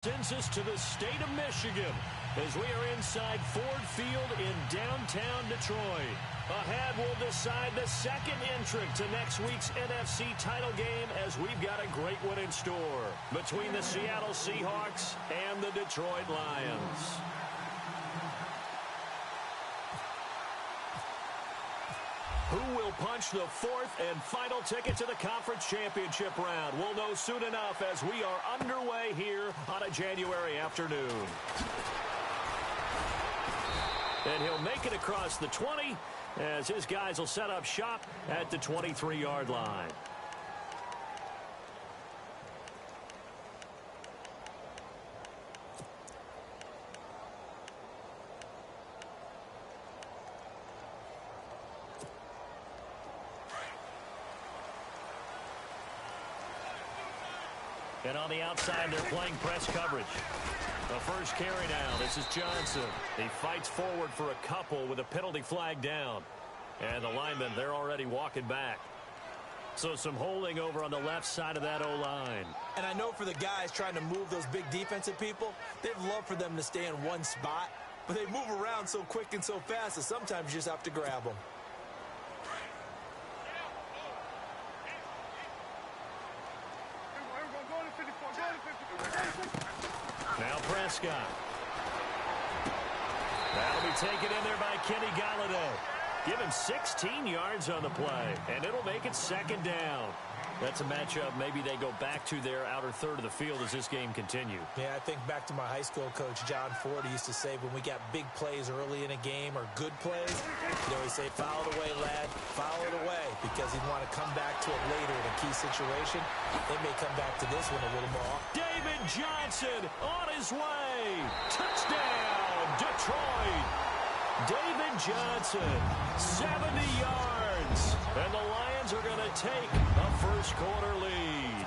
Sends us to the state of Michigan as we are inside Ford Field in downtown Detroit. Ahead, we'll decide the second entrant to next week's NFC title game as we've got a great one in store between the Seattle Seahawks and the Detroit Lions. Who will punch the fourth and final ticket to the conference championship round? We'll know soon enough as we are underway here on a January afternoon. And he'll make it across the 20 as his guys will set up shop at the 23-yard line. And on the outside, they're playing press coverage. The first carry now. This is Johnson. He fights forward for a couple with a penalty flag down. And the linemen, they're already walking back. So some holding over on the left side of that O-line. And I know for the guys trying to move those big defensive people, they'd love for them to stay in one spot. But they move around so quick and so fast that sometimes you just have to grab them. Now Prescott. That'll be taken in there by Kenny Galladay. Give him 16 yards on the play, and it'll make it second down. That's a matchup maybe they go back to their outer third of the field as this game continues. Yeah, I think back to my high school coach, John Ford. He used to say when we got big plays early in a game or good plays, he'd always say, foul it away, lad, foul it away, because he'd want to come back to it later in a key situation. They may come back to this one a little more. David Johnson on his way. Touchdown, Detroit. David Johnson, 70 yards. And the Lions are going to take a first-quarter lead.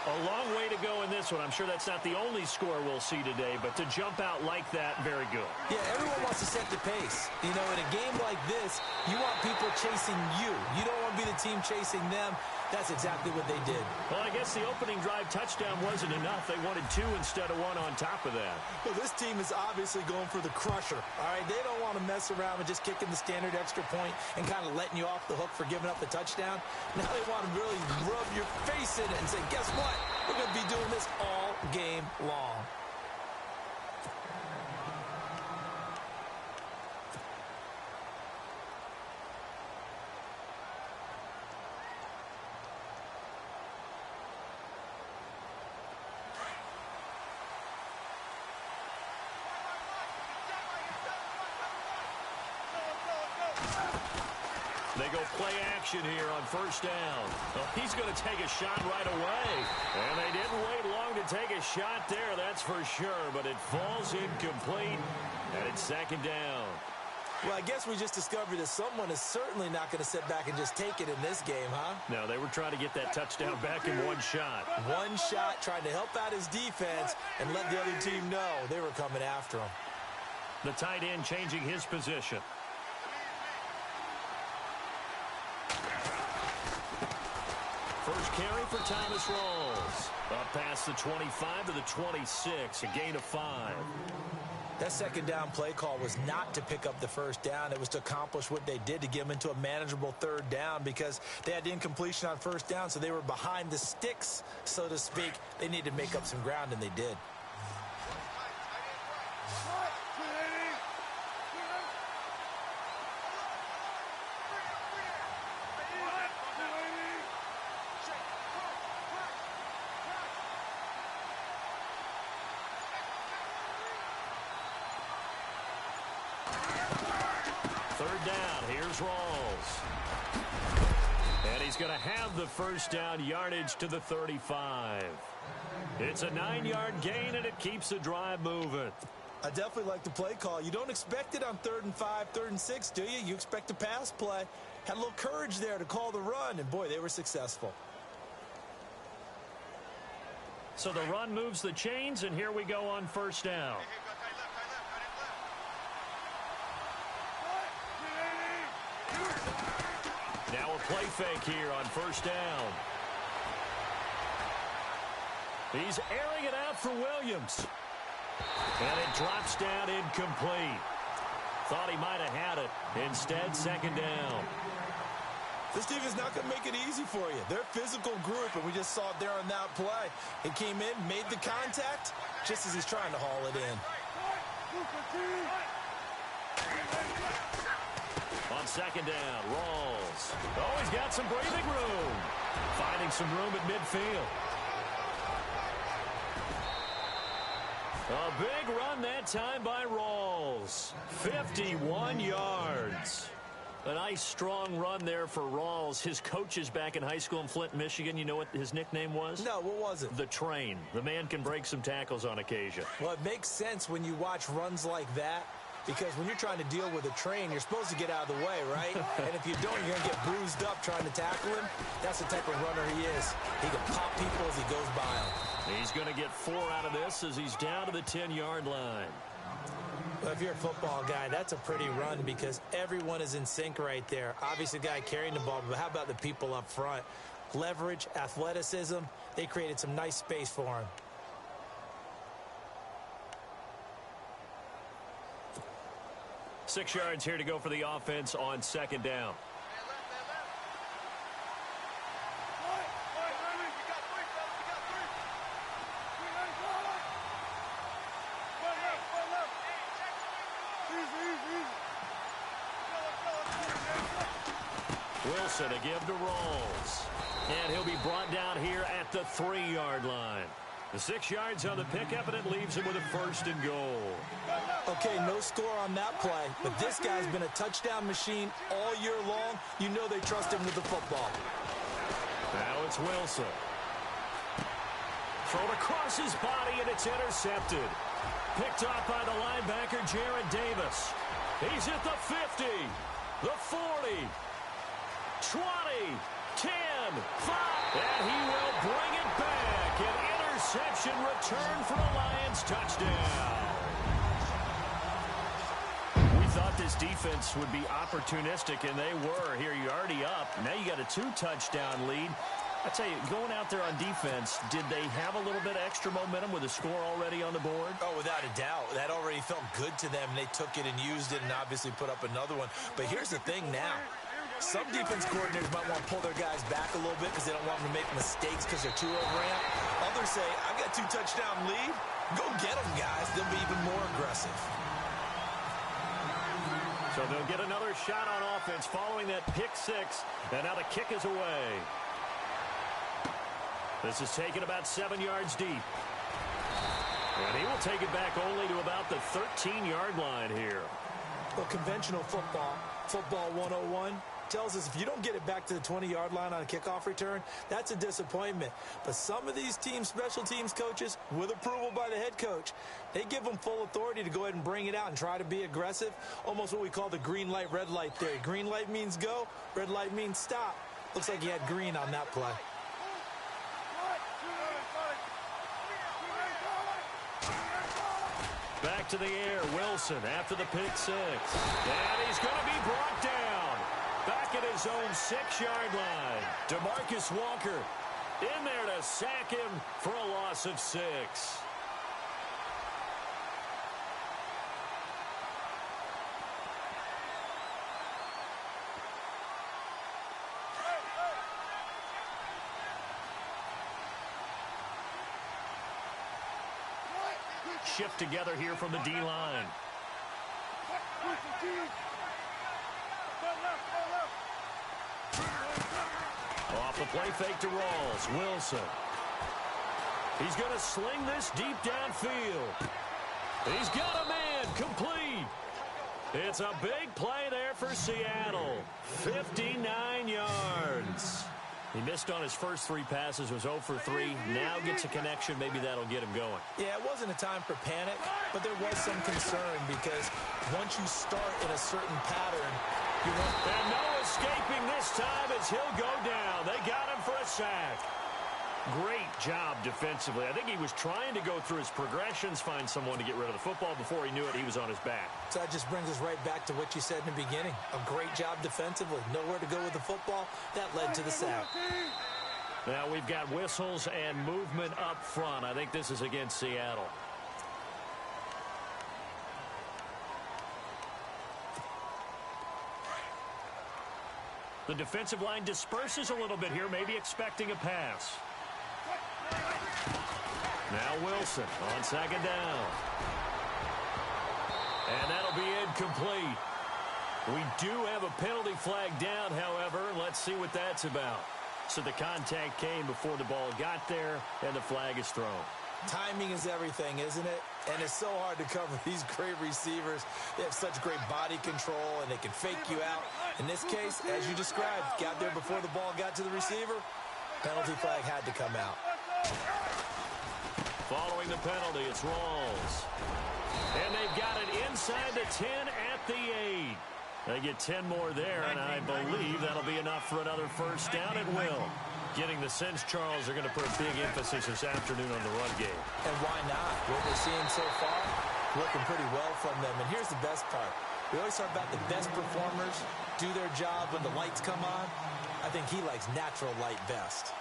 A long way to go in this one. I'm sure that's not the only score we'll see today, but to jump out like that, very good. Yeah, everyone wants to set the pace. You know, in a game like this, you want people chasing you. You don't want to be the team chasing them. That's exactly what they did. Well, I guess the opening drive touchdown wasn't enough. They wanted two instead of one on top of that. Well, this team is obviously going for the crusher. All right, they don't want to mess around with just kicking the standard extra point and kind of letting you off the hook for giving up the touchdown. Now they want to really rub your face in it and say, guess what? We're going to be doing this all game long. They go play action here on first down. Well, he's going to take a shot right away. And they didn't wait long to take a shot there, that's for sure. But it falls incomplete, and it's second down. Well, I guess we just discovered that someone is certainly not going to sit back and just take it in this game, huh? No, they were trying to get that touchdown back in one shot. One shot, trying to help out his defense and let the other team know they were coming after him. The tight end changing his position. First carry for Thomas Rawls. Up past the 25 to the 26, a gain of 5. That second down play call was not to pick up the first down. It was to accomplish what they did, to get them into a manageable third down, because they had the incompletion on first down, so they were behind the sticks, so to speak. They needed to make up some ground, and they did. Third down, here's Rawls. And he's going to have the first down, yardage to the 35. It's a 9-yard gain, and it keeps the drive moving. I definitely like the play call. You don't expect it on 3rd and 5, 3rd and 6, do you? You expect a pass play. Had a little courage there to call the run, and boy, they were successful. So the run moves the chains, and here we go on first down. Now a play fake here on first down. He's airing it out for Williams. And it drops down incomplete. Thought he might have had it. Instead, second down. This team is not going to make it easy for you. They're a physical group, and we just saw it there on that play. He came in, made the contact, just as he's trying to haul it in. On second down, Rawls. Oh, he's got some breathing room. Finding some room at midfield. A big run that time by Rawls. 51 yards. A nice, strong run there for Rawls. His coaches back in high school in Flint, Michigan, you know what his nickname was? No, what was it? The Train. The man can break some tackles on occasion. Well, it makes sense when you watch runs like that, because when you're trying to deal with a train, you're supposed to get out of the way, right? And if you don't, you're going to get bruised up trying to tackle him. That's the type of runner he is. He can pop people as he goes by them. He's going to get 4 out of this as he's down to the 10-yard line. Well, if you're a football guy, that's a pretty run because everyone is in sync right there. Obviously, the guy carrying the ball, but how about the people up front? Leverage, athleticism, they created some nice space for him. Six yards here to go for the offense on second down. Wilson to give to Rawls. And he'll be brought down here at the 3-yard line. The 6 yards on the pickup, and it leaves him with a 1st and goal. Okay, no score on that play, but this guy's been a touchdown machine all year long. You know they trust him with the football. Now it's Wilson. Thrown across his body, and it's intercepted. Picked off by the linebacker, Jared Davis. He's at the 50, the 40, 20, 10, 5, and he will bring it back. An interception return for a Lions touchdown. We thought this defense would be opportunistic, and they were. Here, you're already up. Now you got a 2-touchdown lead. I tell you, going out there on defense, did they have a little bit of extra momentum with a score already on the board? Oh, without a doubt. That already felt good to them. They took it and used it and obviously put up another one. But here's the thing now. Some defense coordinators might want to pull their guys back a little bit because they don't want them to make mistakes because they're too overamped. Others say, I've got 2-touchdown lead. Go get them, guys. They'll be even more aggressive. So they'll get another shot on offense following that pick 6. And now the kick is away. This is taken about 7 yards deep. And he will take it back only to about the 13-yard line here. Well, conventional football, football 101, tells us if you don't get it back to the 20-yard line on a kickoff return, that's a disappointment. But some of these teams, special teams coaches, with approval by the head coach, they give them full authority to go ahead and bring it out and try to be aggressive, almost what we call the green light, red light theory. Green light means go, red light means stop. Looks like he had green on that play. Back to the air, Wilson after the pick 6. And he's going to be brought down. Back at his own 6-yard line. DeMarcus Walker in there to sack him for a loss of 6. Shift together here from the D-line. Off the play fake to Rawls. Wilson. He's going to sling this deep downfield. He's got a man complete. It's a big play there for Seattle. 59 yards. He missed on his first 3 passes, was 0 for 3. Now gets a connection. Maybe that'll get him going. Yeah, it wasn't a time for panic, but there was some concern because once you start in a certain pattern, you want... And no escaping this time as he'll go down. They got him for a sack. Great job defensively. I think he was trying to go through his progressions, find someone to get rid of the football. Before he knew it, he was on his back. So that just brings us right back to what you said in the beginning. A great job defensively. Nowhere to go with the football. That led to the sack. Now we've got whistles and movement up front. I think this is against Seattle. The defensive line disperses a little bit here, maybe expecting a pass. Now Wilson on second down. And that'll be incomplete. We do have a penalty flag down, however. Let's see what that's about. So the contact came before the ball got there, and the flag is thrown. Timing is everything, isn't it? And it's so hard to cover these great receivers. They have such great body control, and they can fake you out. In this case, as you described, got there before the ball got to the receiver. Penalty flag had to come out. Following the penalty, it's Rawls. And they've got it inside the 10 at the 8. They get 10 more there, and I believe that'll be enough for another first down. It will. Getting the sense Charles are going to put a big emphasis this afternoon on the run game. And why not? What we're seeing so far, looking pretty well from them. And here's the best part. We always talk about the best performers do their job when the lights come on. I think he likes natural light best.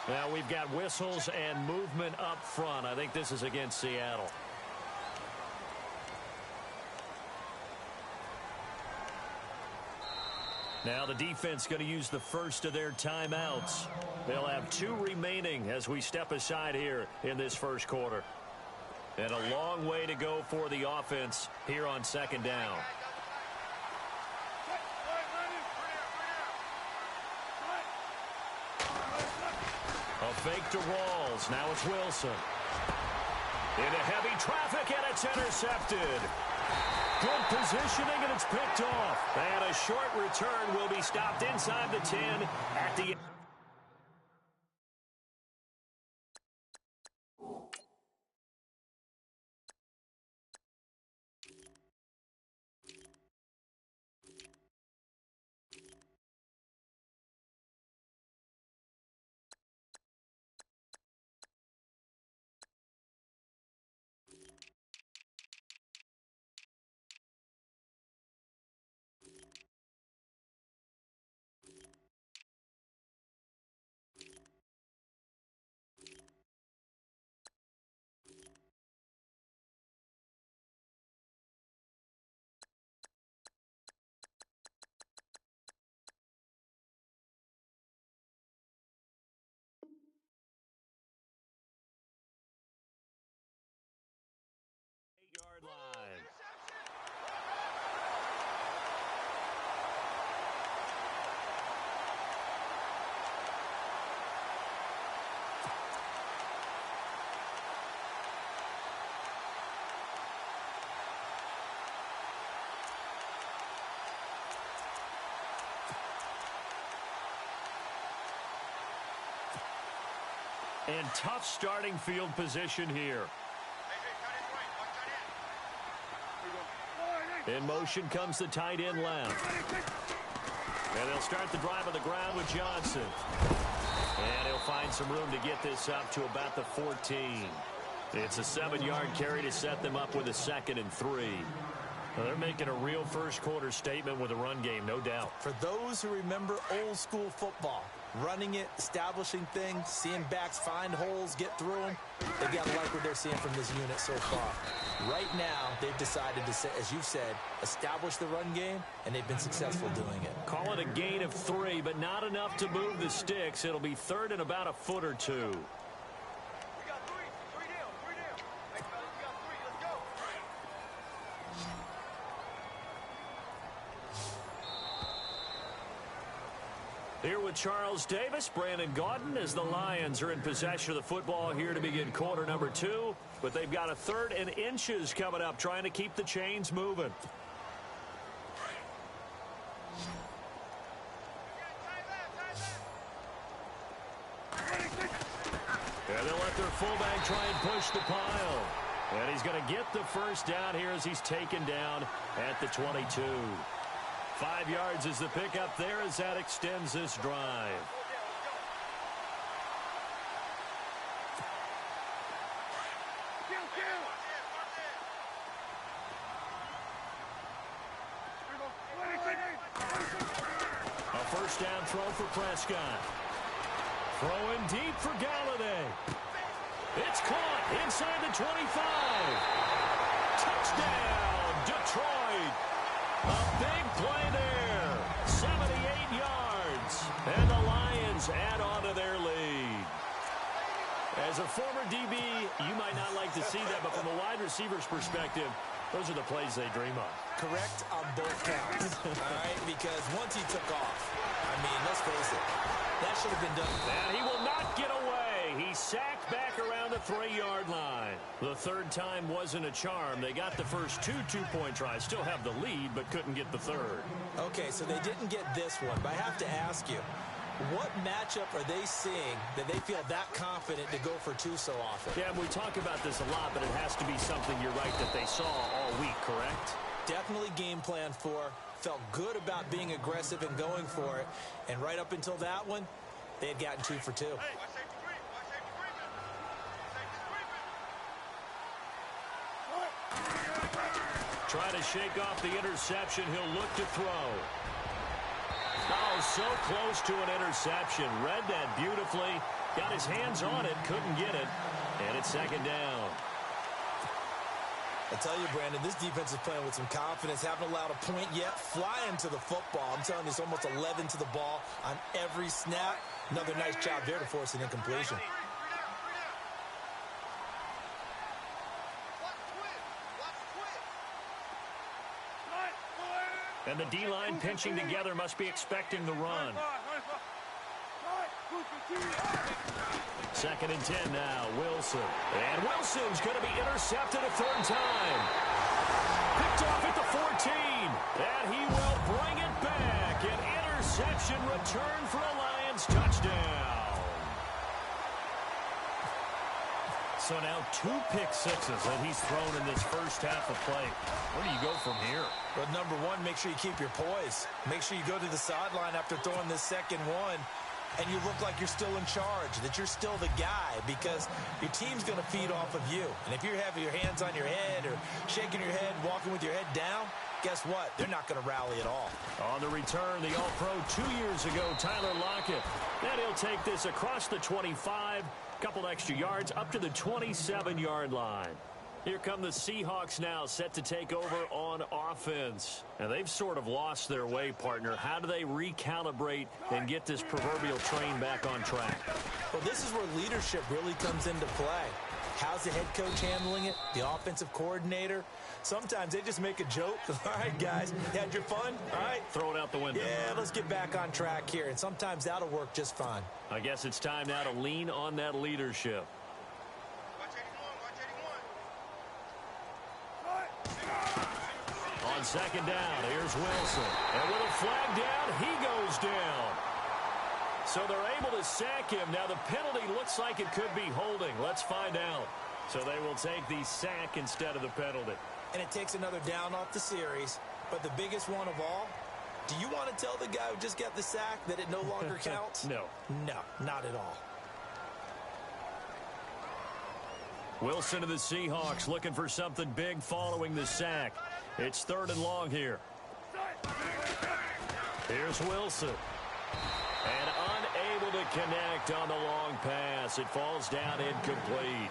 Now we've got whistles and movement up front. I think this is against Seattle. Now the defense going to use the first of their timeouts. They'll have 2 remaining as we step aside here in this first quarter. And a long way to go for the offense here on second down. A fake to Rawls. Now it's Wilson. Into heavy traffic, and it's intercepted. Good positioning, and it's picked off. And a short return will be stopped inside the 10 at the... Yard line. And tough starting field position here. In motion comes the tight end left. And they'll start the drive on the ground with Johnson. And he'll find some room to get this up to about the 14. It's a 7-yard carry to set them up with a 2nd and 3. Well, they're making a real first-quarter statement with a run game, no doubt. For those who remember old-school football, running it, establishing things, seeing backs find holes, get through them, they've got to like what they're seeing from this unit so far. Right now, they've decided to, as you said, establish the run game, and they've been successful doing it. Call it a gain of 3, but not enough to move the sticks. It'll be 3rd and about a foot or 2. Here with Charles Davis, Brandon Gaudin, as the Lions are in possession of the football here to begin quarter number 2. But they've got a 3rd and inches coming up, trying to keep the chains moving. And they'll let their fullback try and push the pile. And he's going to get the first down here as he's taken down at the 22. 5 yards is the pickup there as that extends this drive. first down throw for Prescott. Throwing deep for Galladay. It's caught inside the 25. Touchdown, Detroit. A big play there. 78 yards. And the Lions add on to their lead. As a former DB, you might not like to see that, but from a wide receiver's perspective, those are the plays they dream of. Correct on both counts, all right? Because once he took off, I mean, let's face it, that should have been done. And he will not get away. He sacked back around the 3-yard line. The third time wasn't a charm. They got the first two-point tries. Still have the lead, but couldn't get the third. Okay, so they didn't get this one, but I have to ask you, what matchup are they seeing that they feel that confident to go for two so often? Yeah, and we talk about this a lot, but it has to be something, you're right, that they saw all week, correct? Definitely game plan for, felt good about being aggressive and going for it, and right up until that one, they had gotten 2 for 2. Try to shake off the interception. He'll look to throw. Oh, so close to an interception. Read that beautifully. Got his hands on it. Couldn't get it. And it's second down. I tell you, Brandon, this defense is playing with some confidence. Haven't allowed a point yet. Flying to the football. I'm telling you, it's almost 11 to the ball on every snap. Another nice job there to force an incompletion. And the D-line pinching together, must be expecting the run. Second and 10 now, Wilson. And Wilson's going to be intercepted a third time. Picked off at the 14. And he will bring it back. An interception return for a Lions touchdown. So now 2 pick sixes that he's thrown in this first half of play. Where do you go from here? Well, number one, make sure you keep your poise. Make sure you go to the sideline after throwing this second one, and you look like you're still in charge, that you're still the guy, because your team's going to feed off of you. And if you're having your hands on your head or shaking your head, walking with your head down, guess what? They're not going to rally at all. On the return, the All-Pro 2 years ago, Tyler Lockett. And he'll take this across the 25, couple extra yards, up to the 27-yard line. Here come the Seahawks now, set to take over on offense. And they've sort of lost their way, partner. How do they recalibrate and get this proverbial train back on track? Well, this is where leadership really comes into play. How's the head coach handling it? The offensive coordinator? Sometimes they just make a joke. All right, guys, you had your fun? All right. Throw it out the window. Yeah, let's get back on track here. And sometimes that'll work just fine. I guess it's time now to lean on that leadership. On second down, here's Wilson. And with a flag down, he goes down. So they're able to sack him. Now the penalty looks like it could be holding. Let's find out. So they will take the sack instead of the penalty. And it takes another down off the series. But the biggest one of all, do you want to tell the guy who just got the sack that it no longer counts? No. No, not at all. Wilson to the Seahawks looking for something big following the sack. It's third and long here. Here's Wilson. And unable to connect on the long pass. It falls down incomplete.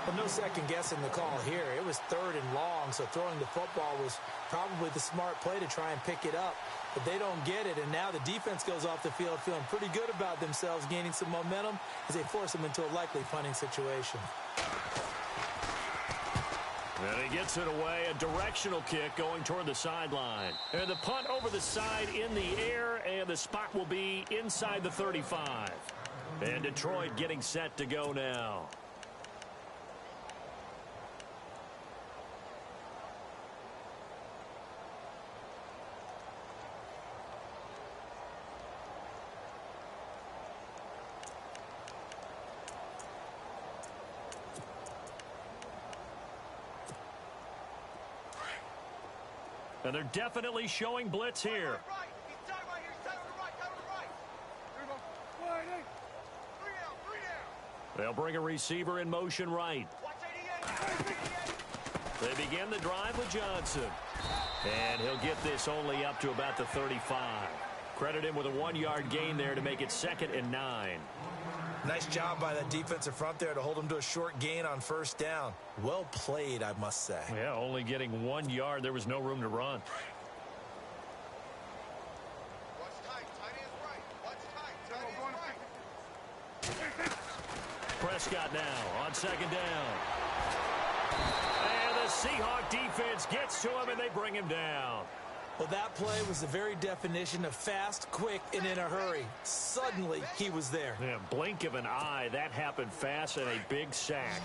Well, no second guessing the call here. It was third and long, so throwing the football was probably the smart play to try and pick it up. But they don't get it, and now the defense goes off the field feeling pretty good about themselves, gaining some momentum as they force them into a likely punting situation. And he gets it away, a directional kick going toward the sideline. And the punt over the side in the air, and the spot will be inside the 35. And Detroit getting set to go now. And they're definitely showing blitz here. They'll bring a receiver in motion right. They begin the drive with Johnson. And he'll get this only up to about the 35. Credit him with a 1-yard gain there to make it 2nd and 9. Nice job by that defensive front there to hold him to a short gain on first down. Well played, I must say. Yeah, only getting 1 yard. There was no room to run. Prescott now on 2nd down. And the Seahawk defense gets to him, and they bring him down. Well, that play was the very definition of fast, quick, and in a hurry. Suddenly, he was there. Yeah, blink of an eye. That happened fast and a big sack.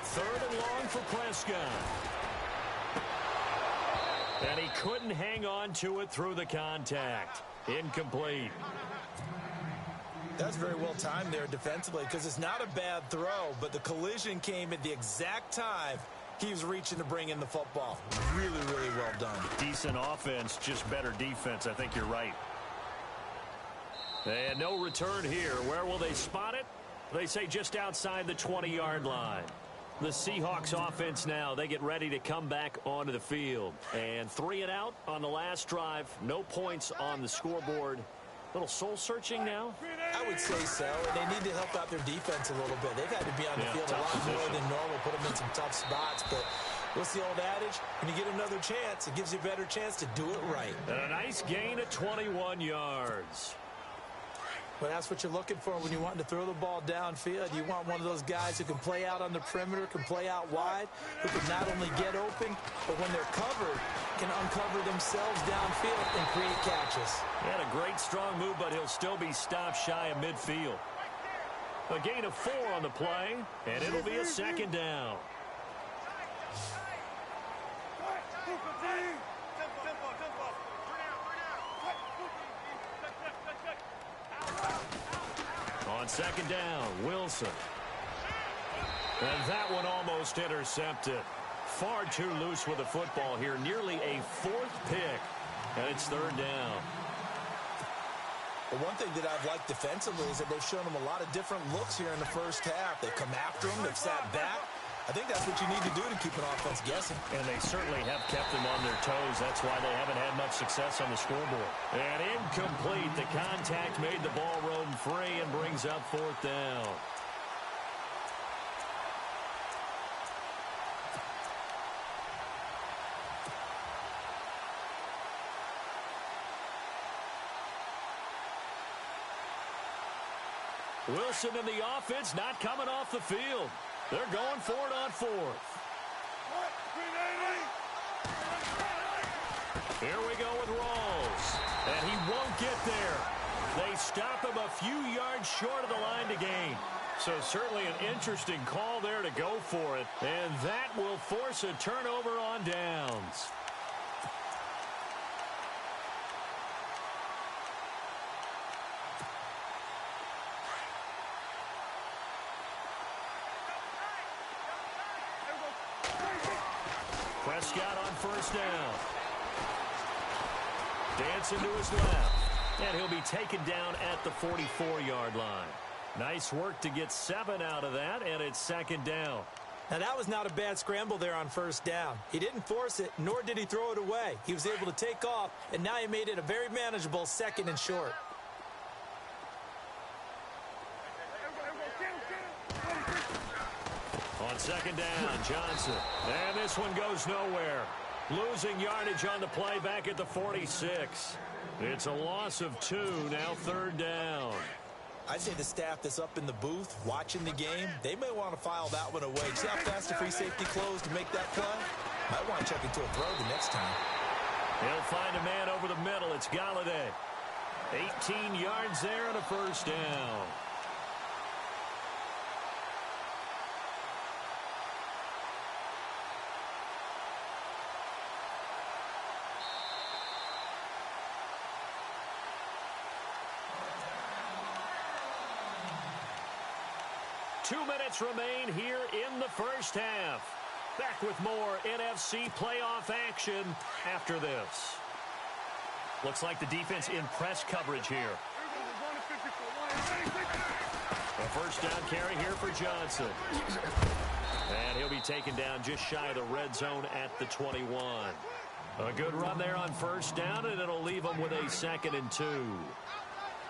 Third and long for Prescott. And he couldn't hang on to it through the contact. Incomplete. That's very well timed there defensively because it's not a bad throw, but the collision came at the exact time he was reaching to bring in the football. Really, really well done. Decent offense, just better defense. I think you're right. And no return here. Where will they spot it? They say just outside the 20-yard line. The Seahawks offense now, they get ready to come back onto the field. And 3 and out on the last drive. No points on the scoreboard. Little soul-searching now? I would say so, and they need to help out their defense a little bit. They've had to be on the field a lot more than normal, put them in some tough spots. But what's the old adage? When you get another chance, it gives you a better chance to do it right. And a nice gain of 21 yards. But that's what you're looking for when you want to throw the ball downfield. You want one of those guys who can play out on the perimeter, can play out wide, who can not only get open, but when they're covered, can uncover themselves downfield and create catches. He had a great strong move, but he'll still be stopped shy of midfield. A gain of 4 on the play, and it'll be a 2nd down. On 2nd down, Wilson. And that one almost intercepted. Far too loose with the football here. Nearly a 4th pick. And it's 3rd down. Well, one thing that I've liked defensively is that they've shown them a lot of different looks here in the first half. They've come after them. They've sat back. I think that's what you need to do to keep an offense guessing. And they certainly have kept them on their toes. That's why they haven't had much success on the scoreboard. And incomplete. The contact made the ball roam free and brings up 4th down. Wilson and the offense not coming off the field. They're going for it on 4th. Here we go with Rawls. And he won't get there. They stop him a few yards short of the line to gain. So certainly an interesting call there to go for it. And that will force a turnover on downs. Prescott on 1st down. Dancing to his left. And he'll be taken down at the 44-yard line. Nice work to get 7 out of that, and it's 2nd down. Now, that was not a bad scramble there on 1st down. He didn't force it, nor did he throw it away. He was able to take off, and now he made it a very manageable 2nd and short. On 2nd down, Johnson. And this one goes nowhere. Losing yardage on the play back at the 46. It's a loss of 2, now 3rd down. I'd say the staff that's up in the booth watching the game, they may want to file that one away. See how fast the free safety closed to make that play? Might want to check into a throw the next time. He'll find a man over the middle. It's Galladay. 18 yards there and a 1st down. Two minutes remain here in the first half. Back with more NFC playoff action after this. Looks like the defense in press coverage here. A first down carry here for Johnson. And he'll be taken down just shy of the red zone at the 21. A good run there on first down, and it'll leave them with a 2nd and 2.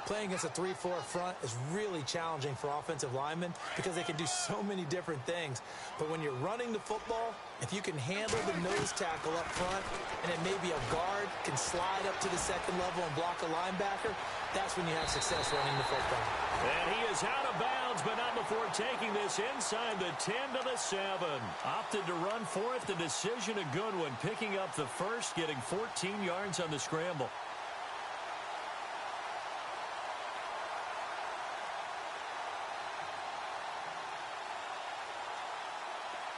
Playing against a 3-4 front is really challenging for offensive linemen because they can do so many different things. But when you're running the football, if you can handle the nose tackle up front, and then maybe a guard can slide up to the 2nd level and block a linebacker, that's when you have success running the football. And he is out of bounds, but not before taking this inside the 10 to the 7. Opted to run for it. The decision a good one. Picking up the first, getting 14 yards on the scramble.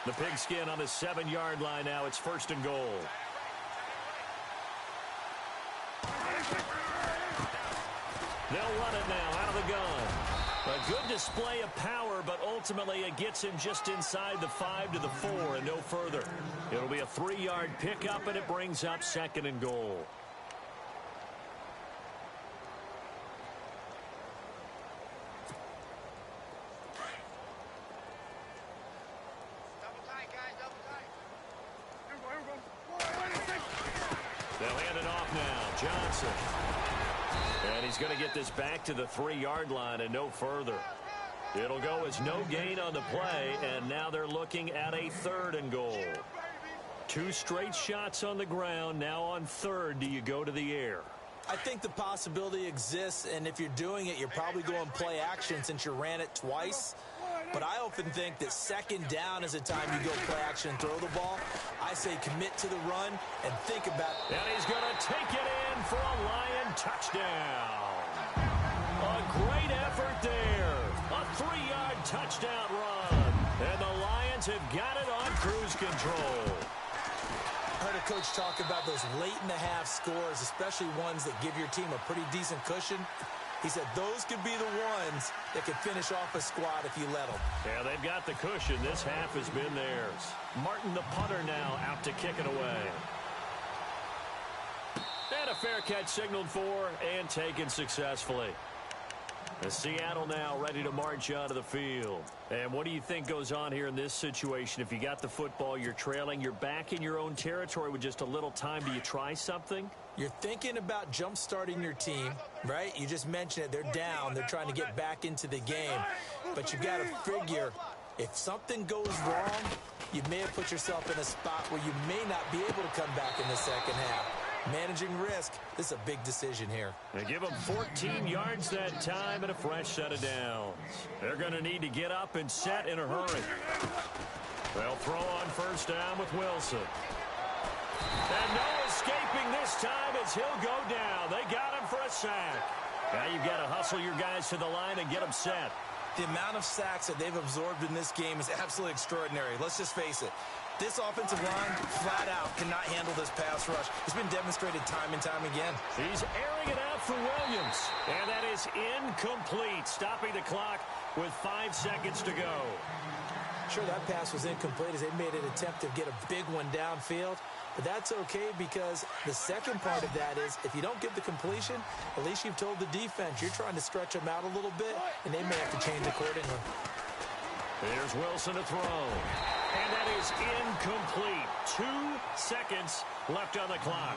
The pigskin on the 7-yard line now. It's 1st and goal. They'll run it now out of the gun. A good display of power, but ultimately it gets him just inside the 5 to the 4 and no further. It'll be a 3-yard pickup, and it brings up 2nd and goal. They'll hand it off now. Johnson. And he's going to get this back to the 3-yard line and no further. It'll go as no gain on the play, and now they're looking at a 3rd and goal. 2 straight shots on the ground. Now on 3rd, do you go to the air? I think the possibility exists, and if you're doing it, you're probably going play action since you ran it twice. But I often think that 2nd down is a time you go play action and throw the ball. I say commit to the run and think about it. And he's going to take it in for a Lion touchdown. A great effort there. A 3-yard touchdown run. And the Lions have got it on cruise control. I heard a coach talk about those late-in-the-half scores, especially ones that give your team a pretty decent cushion. He said those could be the ones that could finish off a squad if you let them. Yeah, they've got the cushion. This half has been theirs. Martin, the punter, now out to kick it away. And a fair catch signaled for and taken successfully. The Seattle now ready to march onto the field. And what do you think goes on here in this situation? If you got the football, you're trailing, you're back in your own territory with just a little time. Do you try something? You're thinking about jump-starting your team, right? You just mentioned it. They're down. They're trying to get back into the game. But you've got to figure, if something goes wrong, you may have put yourself in a spot where you may not be able to come back in the 2nd half. Managing risk, this is a big decision here. They give them 14 yards that time and a fresh set of downs. They're going to need to get up and set in a hurry. They'll throw on first down with Wilson. And no escaping this time as he'll go down. They got him for a sack. Now you've got to hustle your guys to the line and get them set. The amount of sacks that they've absorbed in this game is absolutely extraordinary. Let's just face it. This offensive line, flat out, cannot handle this pass rush. It's been demonstrated time and time again. He's airing it out for Williams. And that is incomplete, stopping the clock with 5 seconds to go. Sure, that pass was incomplete as they made an attempt to get a big one downfield. But that's okay because the second part of that is if you don't get the completion, at least you've told the defense you're trying to stretch them out a little bit, and they may have to change accordingly. Here's Wilson to throw. And that is incomplete. 2 seconds left on the clock.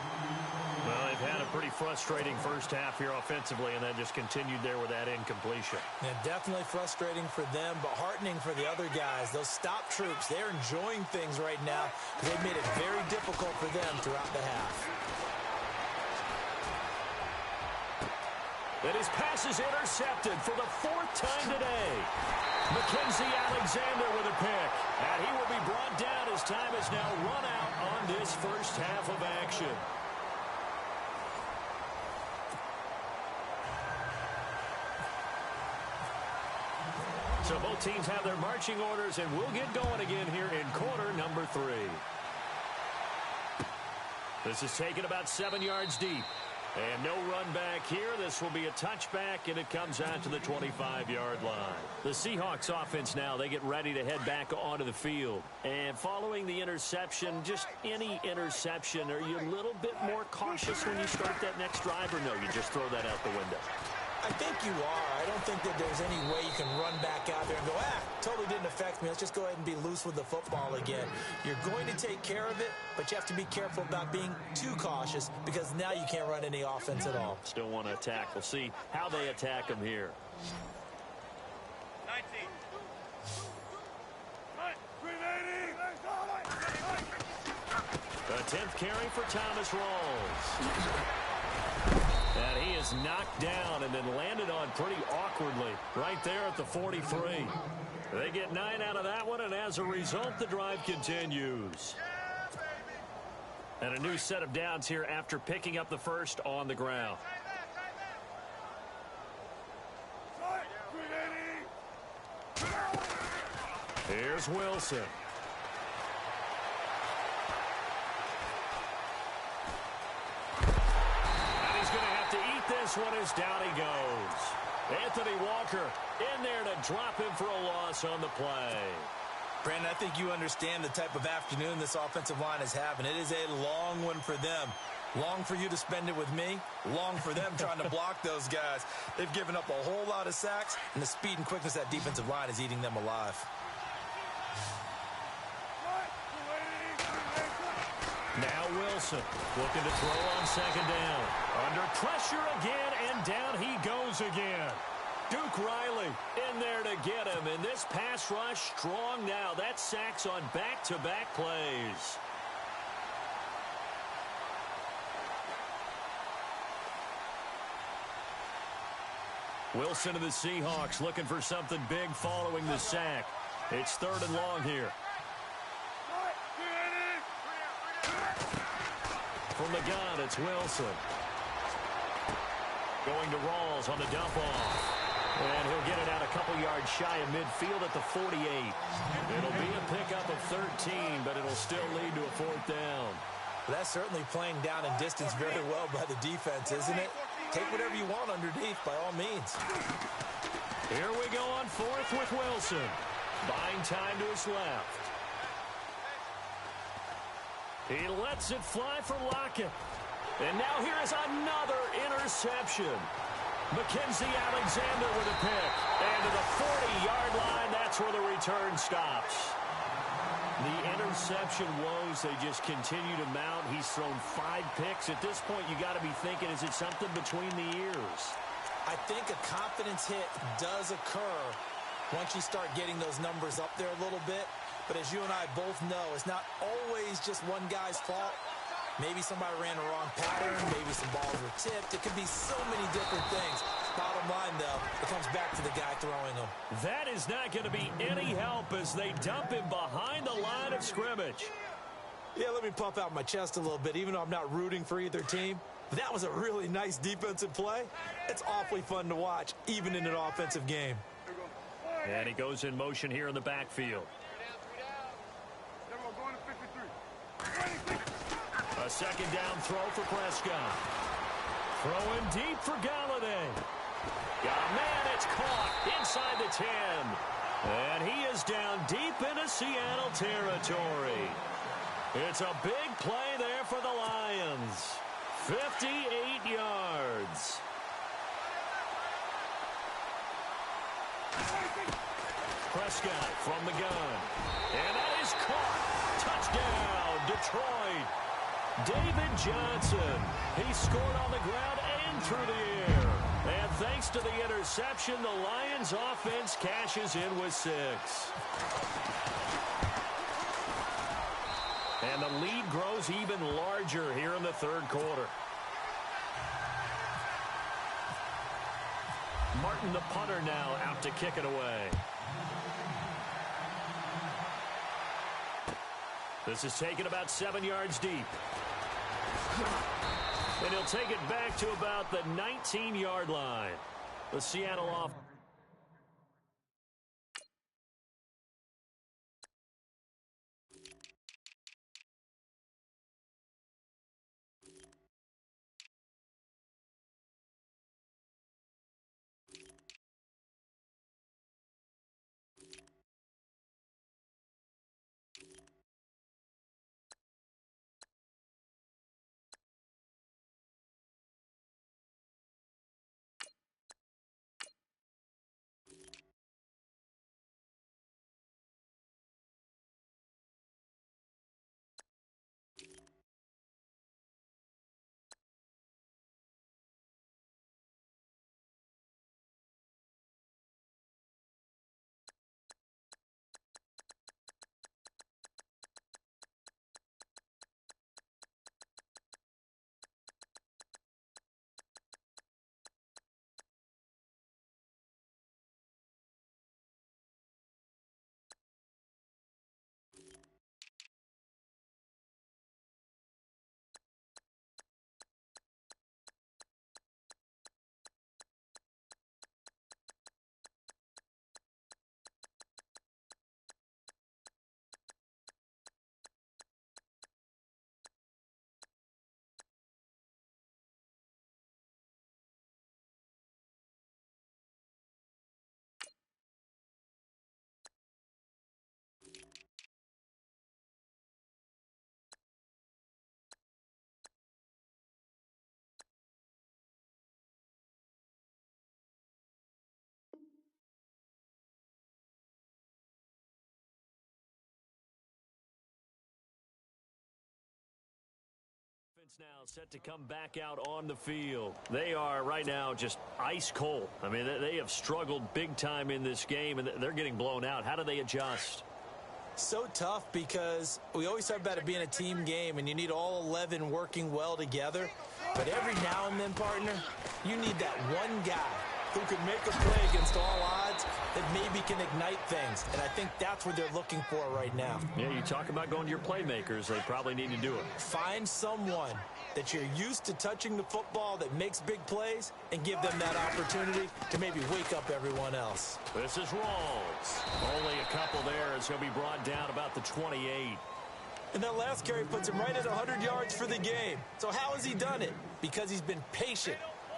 Well, they've had a pretty frustrating first half here offensively, and that just continued there with that incompletion. Yeah, definitely frustrating for them, but heartening for the other guys. Those stop troops, they're enjoying things right now. They've made it very difficult for them throughout the half. And his pass is intercepted for the 4th time today. Mackenzie Alexander with a pick. And he will be brought down as time is now run out on this first half of action. So both teams have their marching orders, and we'll get going again here in quarter number 3. This is taken about 7 yards deep. And no run back here. This will be a touchback, and it comes out to the 25-yard line. The Seahawks offense now, they get ready to head back onto the field. And following the interception, just any interception, are you a little bit more cautious when you start that next drive, or no, you just throw that out the window? I think you are. I don't don't think that there's any way you can run back out there and go, totally didn't affect me. Let's just go ahead and be loose with the football again. You're going to take care of it, but you have to be careful about being too cautious because now you can't run any offense at all. Still want to attack. We'll see how they attack him here. 19. The 10th carry for Thomas Rawls. And he is knocked down and then landed on pretty awkwardly right there at the 43. They get 9 out of that one, and as a result, the drive continues. And a new set of downs here after picking up the first on the ground. Here's Wilson. And he's going to have to eat this one as down he goes. Anthony Walker in there to drop him for a loss on the play. Brandon, I think you understand the type of afternoon this offensive line is having. It is a long one for them. Long for you to spend it with me. Long for them trying to block those guys. They've given up a whole lot of sacks, and the speed and quickness of that defensive line is eating them alive. Now Wilson looking to throw on second down. Under pressure again, and down he goes again. Duke Riley in there to get him, and this pass rush strong now. That's sacks on back-to-back plays. Wilson of the Seahawks looking for something big following the sack. It's 3rd and long here. From the gun, it's Wilson. Going to Rawls on the dump off. And he'll get it out a couple yards shy of midfield at the 48. It'll be a pickup of 13, but it'll still lead to a 4th down. Well, that's certainly playing down in distance very well by the defense, isn't it? Take whatever you want underneath, by all means. Here we go on 4th with Wilson. Buying time to his left. He lets it fly for Lockett. And now here is another interception. Mackenzie Alexander with a pick. And to the 40-yard line, that's where the return stops. The interception woes, they just continue to mount. He's thrown 5 picks. At this point, you got to be thinking, is it something between the ears? I think a confidence hit does occur once you start getting those numbers up there a little bit. But as you and I both know, it's not always just one guy's fault. Maybe somebody ran the wrong pattern. Maybe some balls were tipped. It could be so many different things. Bottom line, though, it comes back to the guy throwing them. That is not going to be any help as they dump him behind the line of scrimmage. Yeah, let me puff out my chest a little bit, even though I'm not rooting for either team. But that was a really nice defensive play. It's awfully fun to watch, even in an offensive game. And he goes in motion here in the backfield. A second down throw for Prescott. Throwing deep for Galladay. Got a man, it's caught inside the 10. And he is down deep into Seattle territory. It's a big play there for the Lions. 58 yards. Prescott from the gun. And that is caught. Touchdown, Detroit. David Johnson. He scored on the ground and through the air. And thanks to the interception, the Lions offense cashes in with 6. And the lead grows even larger here in the 3rd quarter. Martin, the punter, now out to kick it away. This is taken about 7 yards deep. And he'll take it back to about the 19-yard line. The Seattle offense. Now set to come back out on the field. They are right now just ice cold. I mean, they have struggled big time in this game, and they're getting blown out. How do they adjust? So tough because we always talk about it being a team game, and you need all 11 working well together. But every now and then, partner, you need that one guy who can make a play against all odds that maybe can ignite things. And I think that's what they're looking for right now. Yeah, you talk about going to your playmakers. They probably need to do it. Find someone that you're used to touching the football that makes big plays and give them that opportunity to maybe wake up everyone else. This is Rawls. Only a couple there as he'll be brought down about the 28. And that last carry puts him right at 100 yards for the game. So how has he done it? Because he's been patient,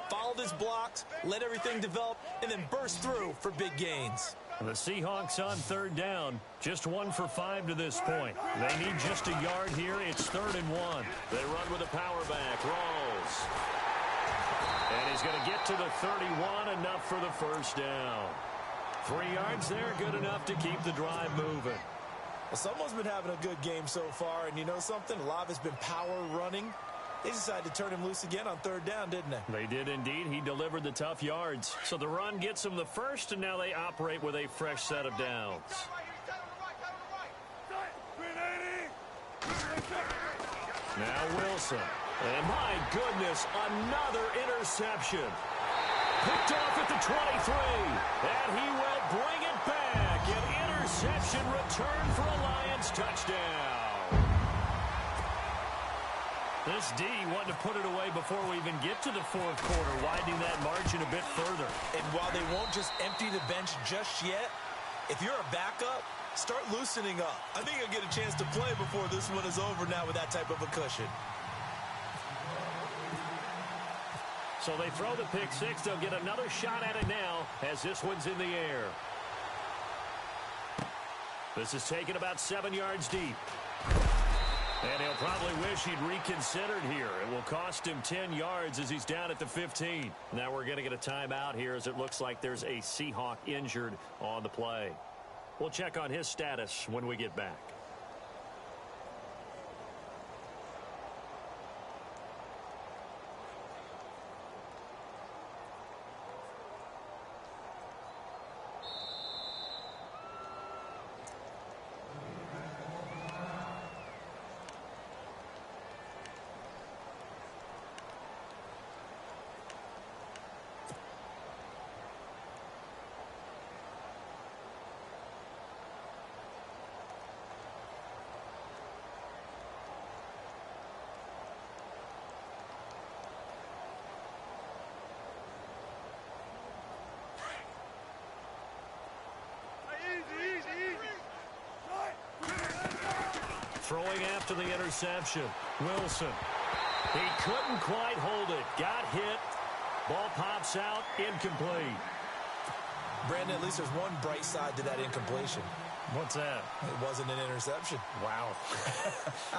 followed his blocks, let everything develop, and then burst through for big gains. The Seahawks on third down, just 1 for 5 to this point. They need just a yard here. It's 3rd and 1. They run with a power back. Rawls. And he's going to get to the 31, enough for the first down. 3 yards there, good enough to keep the drive moving. Well, someone's been having a good game so far, and you know something? A lot of it's been power running. They decided to turn him loose again on 3rd down, didn't they? They did indeed. He delivered the tough yards. So the run gets them the first, and now they operate with a fresh set of downs. Now Wilson. And my goodness, another interception. Picked off at the 23. And he will bring it back. An interception return for a Lions touchdown. This D wanted to put it away before we even get to the 4th quarter, widening that margin a bit further. And while they won't just empty the bench just yet, if you're a backup, start loosening up. I think you'll get a chance to play before this one is over now with that type of a cushion. So they throw the pick 6. They'll get another shot at it now as this one's in the air. This is taken about 7 yards deep. And he'll probably wish he'd reconsidered here. It will cost him 10 yards as he's down at the 15. Now we're going to get a timeout here as it looks like there's a Seahawk injured on the play. We'll check on his status when we get back. Throwing after the interception, Wilson. He couldn't quite hold it. Got hit. Ball pops out, incomplete. Brandon, at least there's one bright side to that incompletion. What's that? It wasn't an interception. Wow.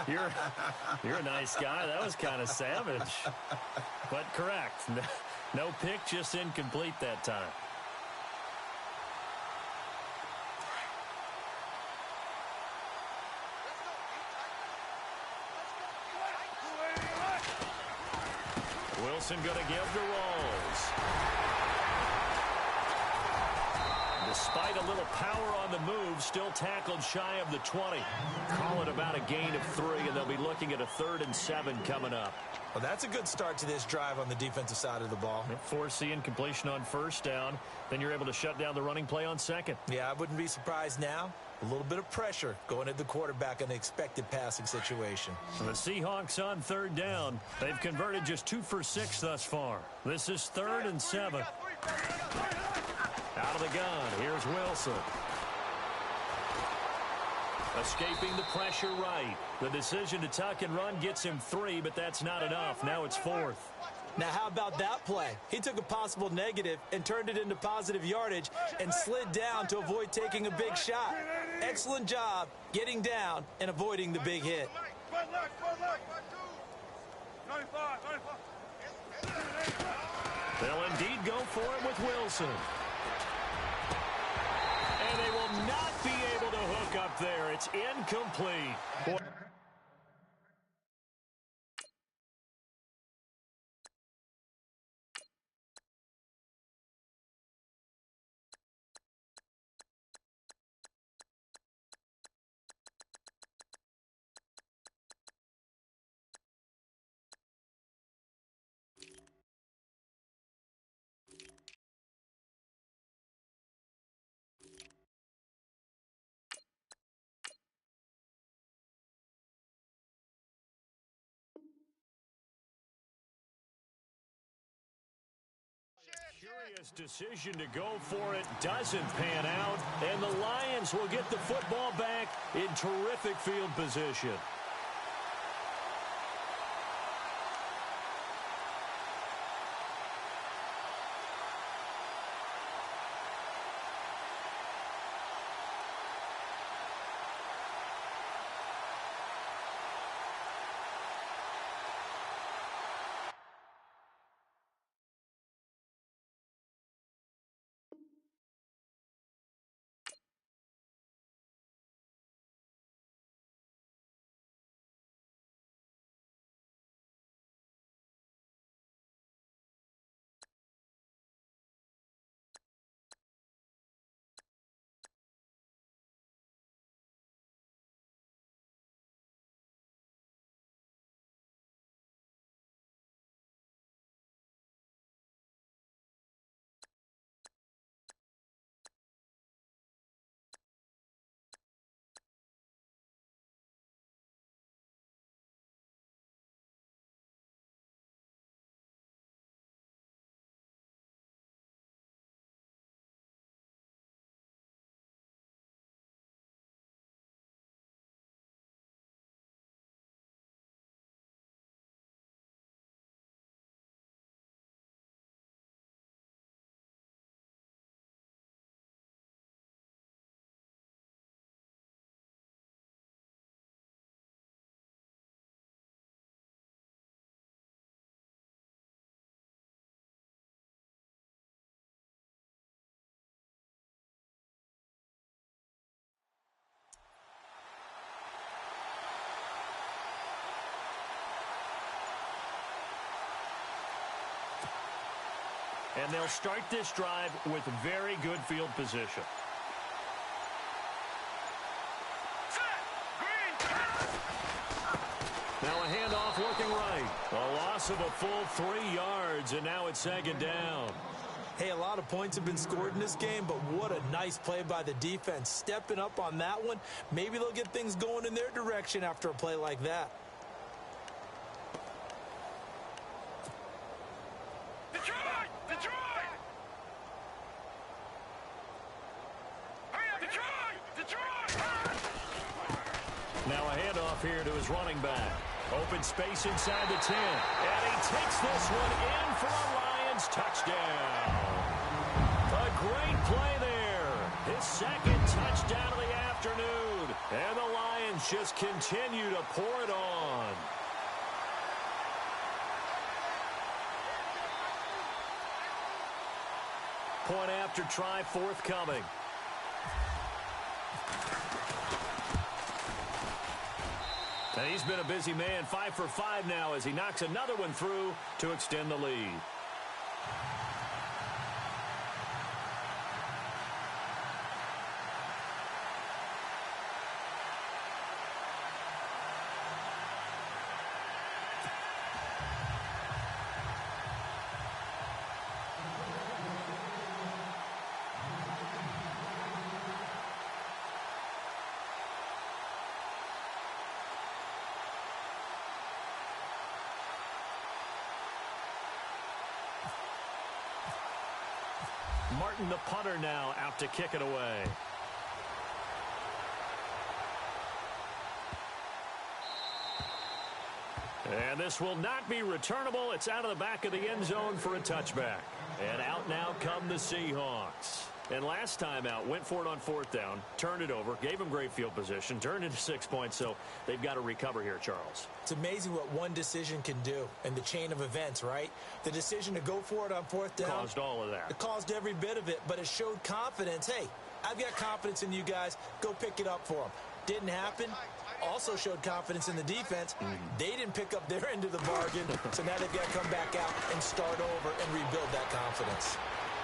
You're a nice guy. That was kind of savage. But correct. No pick, just incomplete that time. Wilson going to give to Rawls. Despite a little power on the move, still tackled shy of the 20. Call it about a gain of 3, and they'll be looking at a 3rd and 7 coming up. Well, that's a good start to this drive on the defensive side of the ball. Force the incompletion on 1st down. Then you're able to shut down the running play on 2nd. Yeah, I wouldn't be surprised now. A little bit of pressure going at the quarterback in the expected passing situation. So the Seahawks on 3rd down. They've converted just 2 for 6 thus far. This is 3rd and 7. Out of the gun, here's Wilson. Escaping the pressure right. The decision to tuck and run gets him 3, but that's not enough. Now it's 4th. Now, how about that play? He took a possible negative and turned it into positive yardage and slid down to avoid taking a big shot. Excellent job getting down and avoiding the big hit. They'll indeed go for it with Wilson. And they will not be able to hook up there. It's incomplete. Decision to go for it doesn't pan out, and the Lions will get the football back in terrific field position. And they'll start this drive with very good field position. Now a handoff working right. A loss of a full 3 yards, and now it's second down. Hey, a lot of points have been scored in this game, but what a nice play by the defense. Stepping up on that one, maybe they'll get things going in their direction after a play like that. Now a handoff here to his running back. Open space inside the 10. And he takes this one in for a Lions touchdown. A great play there. His second touchdown of the afternoon. And the Lions just continue to pour it on. Point after try forthcoming. And he's been a busy man, 5 for 5 now as he knocks another one through to extend the lead. Martin, the punter, now out to kick it away. And this will not be returnable. It's out of the back of the end zone for a touchback. And out now come the Seahawks. And last time out, went for it on 4th down, turned it over, gave them great field position, turned into 6 points, so they've got to recover here, Charles. It's amazing what one decision can do in the chain of events, right? The decision to go for it on 4th down. Caused all of that. It caused every bit of it, but it showed confidence. Hey, I've got confidence in you guys. Go pick it up for them. Didn't happen. Also showed confidence in the defense. They didn't pick up their end of the bargain, so now they've got to come back out and start over and rebuild that confidence.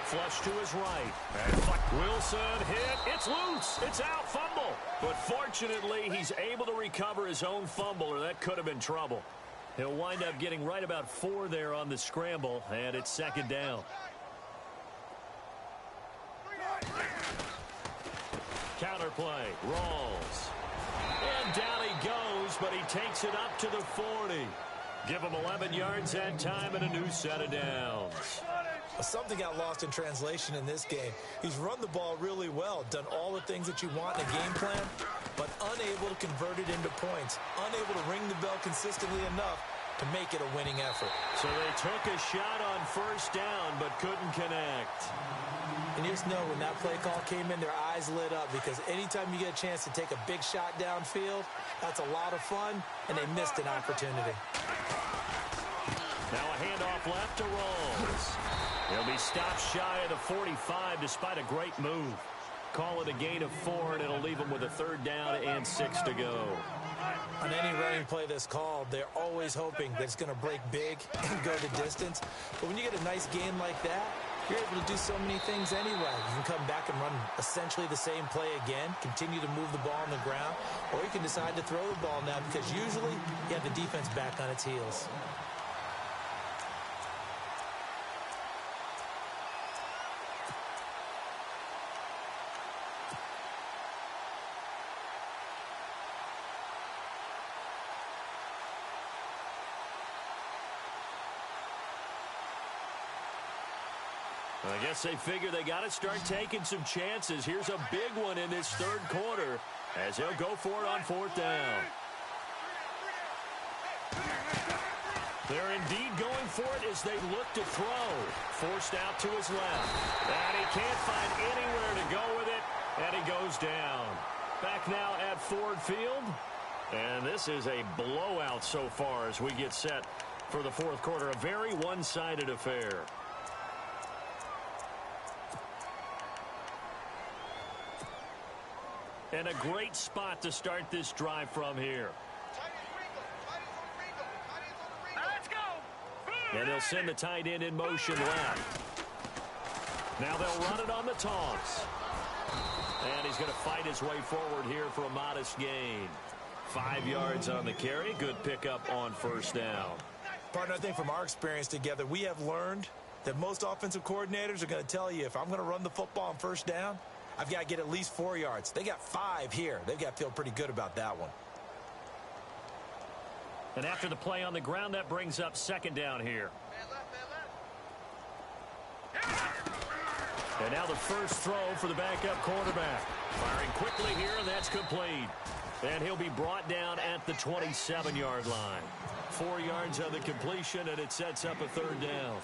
Flush to his right. And Wilson hit. It's loose. It's out. Fumble. But fortunately, he's able to recover his own fumble, or that could have been trouble. He'll wind up getting right about 4 there on the scramble, and it's second down. Counterplay. Rawls. And down he goes, but he takes it up to the 40. Give him 11 yards that time and a new set of downs. Something got lost in translation in this game. He's run the ball really well, done all the things that you want in a game plan, but unable to convert it into points, unable to ring the bell consistently enough to make it a winning effort. So they took a shot on first down, but couldn't connect. And you just know when that play call came in, their eyes lit up, because anytime you get a chance to take a big shot downfield, that's a lot of fun, and they missed an opportunity. Now a handoff left to Rolls. He'll be stopped shy of the 45 despite a great move. Call it a gain of 4, and it'll leave him with a 3rd down and 6 to go. On any running play that's called, they're always hoping that it's going to break big and go the distance. But when you get a nice game like that, you're able to do so many things anyway. You can come back and run essentially the same play again, continue to move the ball on the ground, or you can decide to throw the ball now because usually you have the defense back on its heels. I guess they figure they got to start taking some chances. Here's a big one in this 3rd quarter as he'll go for it on 4th down. They're indeed going for it as they look to throw. Forced out to his left. And he can't find anywhere to go with it, and he goes down. Back now at Ford Field. And this is a blowout so far as we get set for the 4th quarter. A very one-sided affair. And a great spot to start this drive from here. And they'll send the tight end in motion left. Now they'll run it on the toss. And he's going to fight his way forward here for a modest gain. 5 yards on the carry. Good pickup on 1st down. Partner, I think from our experience together, we have learned that most offensive coordinators are going to tell you, if I'm going to run the football on 1st down, I've got to get at least 4 yards. They got 5 here. They've got to feel pretty good about that one. And after the play on the ground, that brings up 2nd down here. And now the first throw for the backup quarterback. Firing quickly here, and that's complete. And he'll be brought down at the 27-yard line. 4 yards on the completion, and it sets up a 3rd down.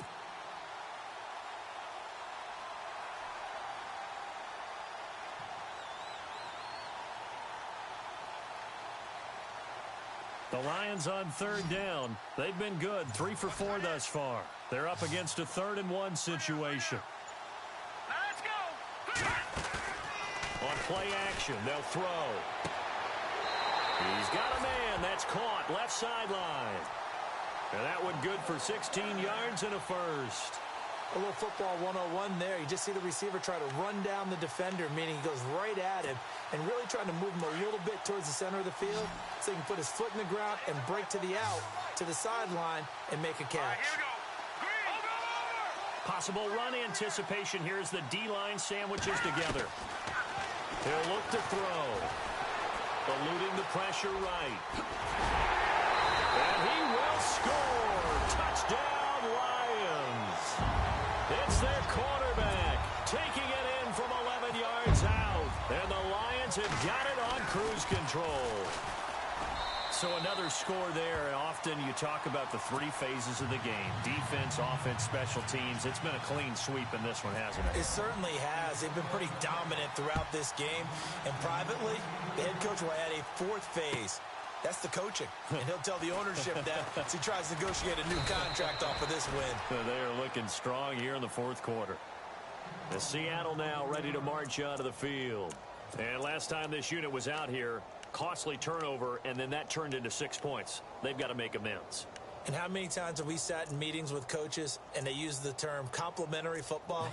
The Lions on 3rd down. They've been good, 3 for 4 thus far. They're up against a 3rd and 1 situation. Let's go. On play action, they'll throw. He's got a man. That's caught left sideline. And that one good for 16 yards and a 1st. A little football 101 there. You just see the receiver try to run down the defender, meaning he goes right at him and really trying to move him a little bit towards the center of the field so he can put his foot in the ground and break to the out, to the sideline, and make a catch. Here we go. Green. Possible run anticipation here as the D-line sandwiches together. He'll look to throw. Eluding the pressure right. And he will score. Touchdown, Lions. It's their quarterback taking it in from 11 yards out. And the Lions have got it on cruise control. So another score there. And often you talk about the 3 phases of the game. Defense, offense, special teams. It's been a clean sweep in this one, hasn't it? It certainly has. They've been pretty dominant throughout this game. And privately, the head coach will add a 4th phase. That's the coaching. And he'll tell the ownership that as he tries to negotiate a new contract off of this win. They are looking strong here in the 4th quarter. The Seattle now ready to march onto the field. And last time this unit was out here, costly turnover, and then that turned into 6 points. They've got to make amends. And how many times have we sat in meetings with coaches and they use the term complementary football?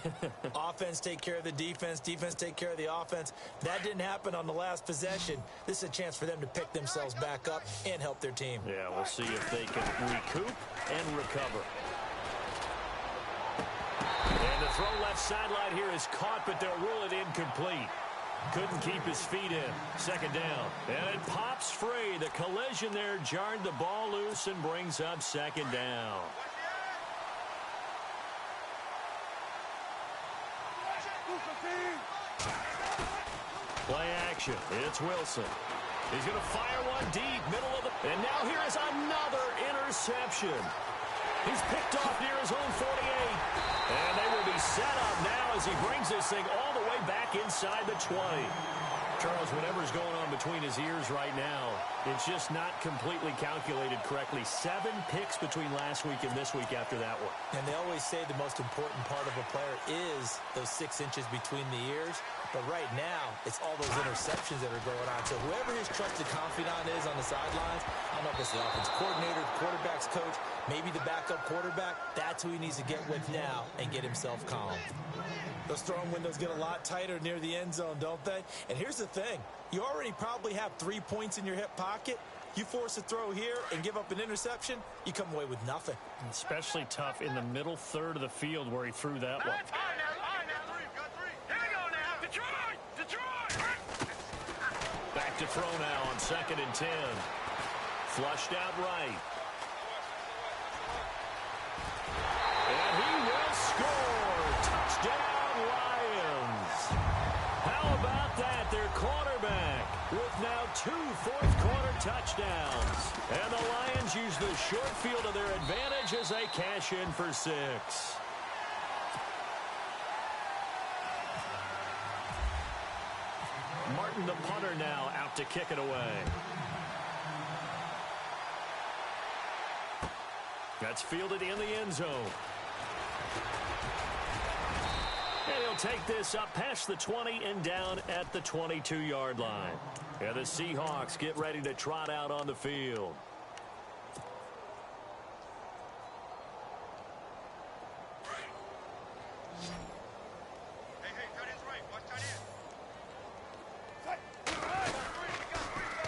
Offense take care of the defense, defense take care of the offense. That didn't happen on the last possession. This is a chance for them to pick themselves back up and help their team. Yeah, we'll see if they can recoup and recover. And the throw left sideline here is caught, but they'll rule it incomplete. Couldn't keep his feet in. 2nd down. And it pops free. The collision there jarred the ball loose and brings up 2nd down. Play action. It's Wilson. He's going to fire one deep, middle of the... And now here is another interception. He's picked off near his own 48. And they will be set up now as he brings this thing all the way back inside the 20. Charles, whatever's going on between his ears right now, it's just not completely calculated correctly. 7 picks between last week and this week after that one. And they always say the most important part of a player is those 6 inches between the ears. But right now, it's all those interceptions that are going on. So whoever his trusted confidant is on the sidelines, I don't know if it's the offense coordinator, the quarterback's coach, maybe the backup quarterback, that's who he needs to get with now and get himself calm. Those throwing windows get a lot tighter near the end zone, don't they? And here's the thing. You already probably have 3 points in your hip pocket. You force a throw here and give up an interception, you come away with nothing. Especially tough in the middle third of the field where he threw that one. Here we go now. Detroit! Detroit! Back to throw now on 2nd and 10. Flushed out right. And he will score. Touchdown, Lions. How about that? Their quarterback with now 2 fourth-quarter touchdowns. And the Lions use the short field to their advantage as they cash in for 6. Martin, the punter, now out to kick it away. That's fielded in the end zone. And he'll take this up past the 20 and down at the 22-yard line. And the Seahawks get ready to trot out on the field.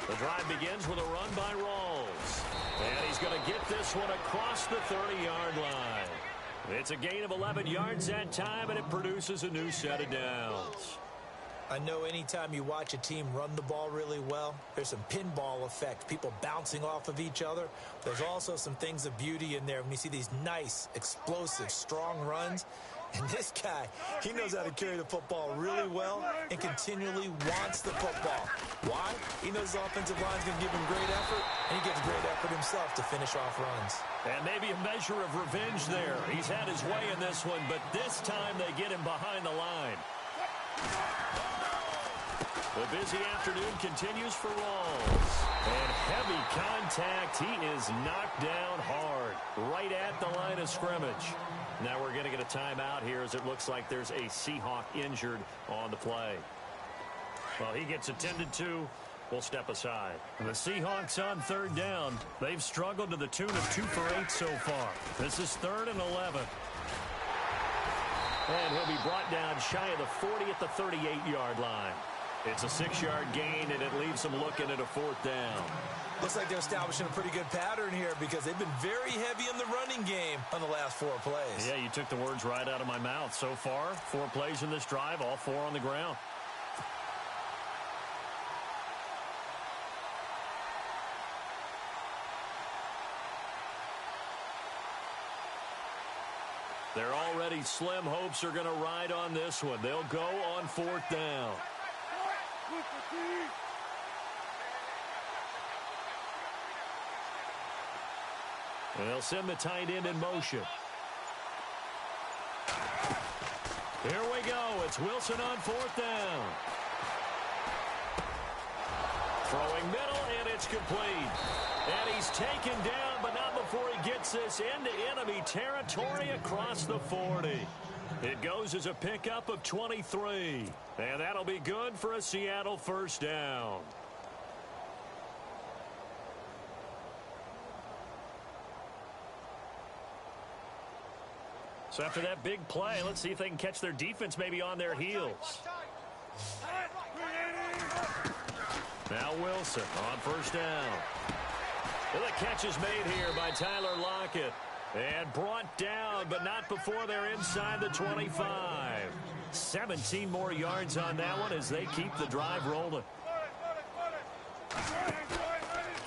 The drive begins with a run by Rawls. And he's going to get this one across the 30-yard line. It's a gain of 11 yards that time, and it produces a new set of downs. I know anytime you watch a team run the ball really well, there's some pinball effect, people bouncing off of each other. There's also some things of beauty in there when you see these nice, explosive, strong runs. And this guy, he knows how to carry the football really well and continually wants the football. Why? He knows the offensive line's going to give him great effort, and he gives great effort himself to finish off runs. And maybe a measure of revenge there. He's had his way in this one, but this time they get him behind the line. The busy afternoon continues for Rawls. And heavy contact. He is knocked down hard right at the line of scrimmage. Now we're going to get a timeout here as it looks like there's a Seahawk injured on the play. Well, he gets attended to. We'll step aside. The Seahawks on 3rd down. They've struggled to the tune of 2 for 8 so far. This is 3rd and 11. And he'll be brought down shy of the 40 at the 38-yard line. It's a 6-yard gain, and it leaves them looking at a 4th down. Looks like they're establishing a pretty good pattern here because they've been very heavy in the running game on the last 4 plays. Yeah, you took the words right out of my mouth. So far, 4 plays in this drive, all 4 on the ground. Their already slim hopes are going to ride on this one. They'll go on 4th down. And they'll send the tight end in motion. Here we go. It's Wilson on 4th down. Throwing middle, and it's complete. And he's taken down, but not before he gets this into enemy territory across the 40. It goes as a pickup of 23. And that'll be good for a Seattle 1st down. So after that big play, let's see if they can catch their defense maybe on their heels. Now Wilson on 1st down. Well, the catch is made here by Tyler Lockett. And brought down, but not before they're inside the 25. 17 more yards on that one as they keep the drive rolling.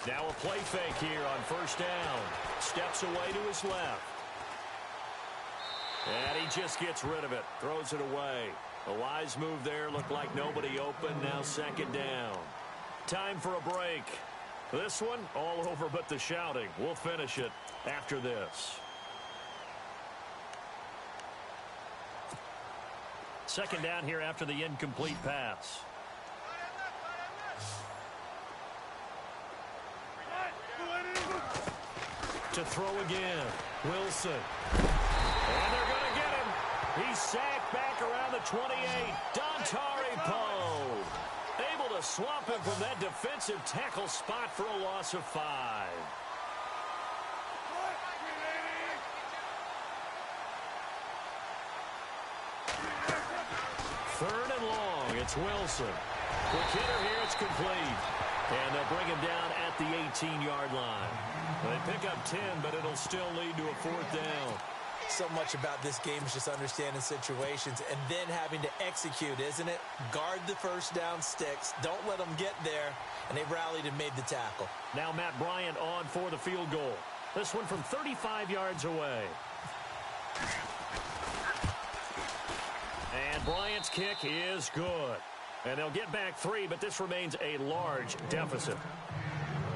Now a play fake here on 1st down. Steps away to his left. And he just gets rid of it. Throws it away. A wise move there. Looked like nobody open. Now second down. Time for a break. This one all over but the shouting. We'll finish it after this. Second down here after the incomplete pass. To throw again. Wilson. And they're going to get him. He's sacked back around the 28. Dontari Poe able to swamp him from that defensive tackle spot for a loss of 5. Third and long. It's Wilson. Quick hitter here. It's complete. And they'll bring him down at the 18-yard line. They pick up 10, but it'll still lead to a fourth down. So much about this game is just understanding situations and then having to execute, isn't it? Guard the first down sticks. Don't let them get there. And they rallied and made the tackle. Now Matt Bryant on for the field goal. This one from 35 yards away. And Bryant's kick is good. And they'll get back 3, but this remains a large deficit.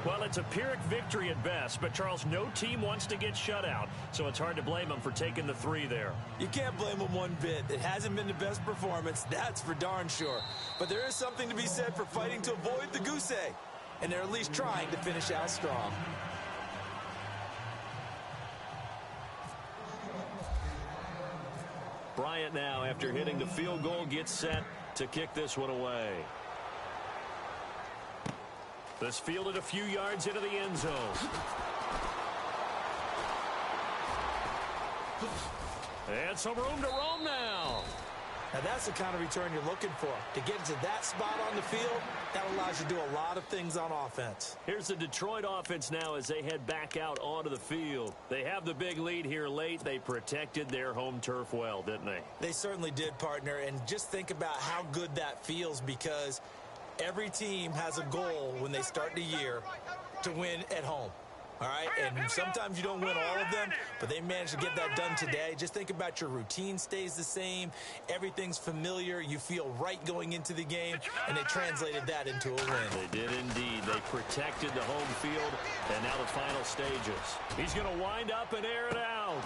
Well, it's a Pyrrhic victory at best, but, Charles, no team wants to get shut out, so it's hard to blame them for taking the 3 there. You can't blame them one bit. It hasn't been the best performance, that's for darn sure. But there is something to be said for fighting to avoid the goose egg, and they're at least trying to finish out strong. Bryant now, after hitting the field goal, gets set to kick this one away. This fielded a few yards into the end zone. And some room to roam now. Now that's the kind of return you're looking for. To get to that spot on the field, that allows you to do a lot of things on offense. Here's the Detroit offense now as they head back out onto the field. They have the big lead here late. They protected their home turf well, didn't they? They certainly did, partner. And just think about how good that feels, because every team has a goal when they start the year to win at home. All right, and sometimes you don't win all of them, but they managed to get that done today. Just think about your routine stays the same. Everything's familiar. You feel right going into the game, and they translated that into a win. They did indeed. They protected the home field, and now the final stages. He's going to wind up and air it out.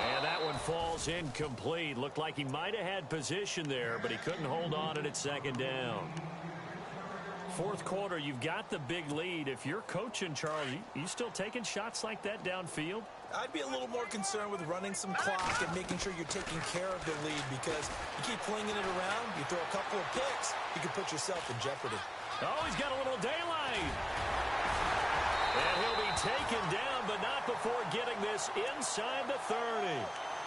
And that one falls incomplete. Looked like he might have had position there, but he couldn't hold on at second down. Fourth quarter, you've got the big lead. If you're coaching, Charles, you still taking shots like that downfield? I'd be a little more concerned with running some clock and making sure you're taking care of the lead, because you keep flinging it around, you throw a couple of picks, you can put yourself in jeopardy. Oh, he's got a little daylight. And he'll be taken down, but not before getting this inside the 30.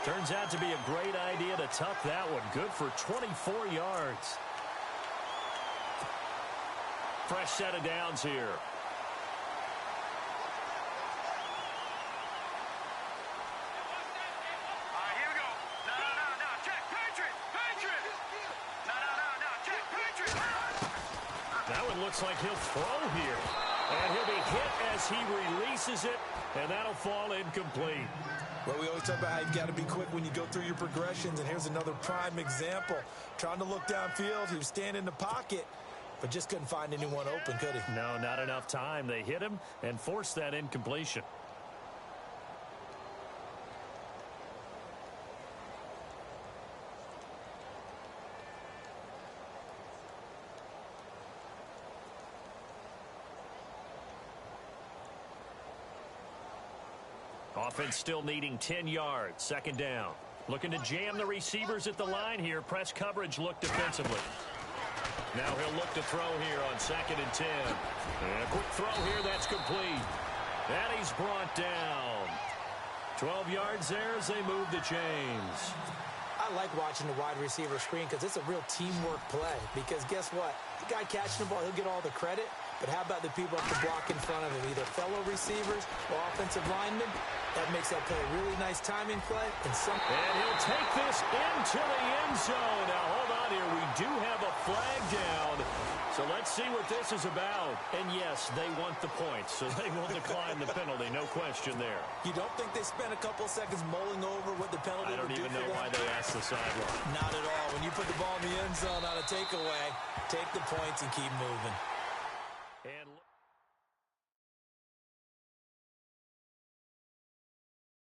Turns out to be a great idea to tuck that one. Good for 24 yards. Fresh set of downs here. Here we go. No. Check. Patriot. No. Check. Patriot. That one looks like he'll throw here. And he'll be hit as he releases it, and that'll fall incomplete. Well, we always talk about how you've got to be quick when you go through your progressions, and here's another prime example. Trying to look downfield, he was standing in the pocket, but just couldn't find anyone open, could he? No, not enough time. They hit him and forced that incompletion. Offense still needing 10 yards. Second down. Looking to jam the receivers at the line here. Press coverage look defensively. Now he'll look to throw here on 2nd and 10. And a quick throw here. That's complete. And he's brought down. 12 yards there as they move the chains. I like watching the wide receiver screen because it's a real teamwork play. Because guess what? The guy catching the ball, he'll get all the credit. But how about the people up the block in front of him, either fellow receivers or offensive linemen? That makes that play a really nice timing play. And he'll take this into the end zone. Now, hold on here. We do have a flag down. So let's see what this is about. And yes, they want the points, so they will decline the penalty. No question there. You don't think they spent a couple seconds mulling over what the penalty would do for them? I don't even know why they asked the sideline. Not at all. When you put the ball in the end zone on a takeaway, take the points and keep moving.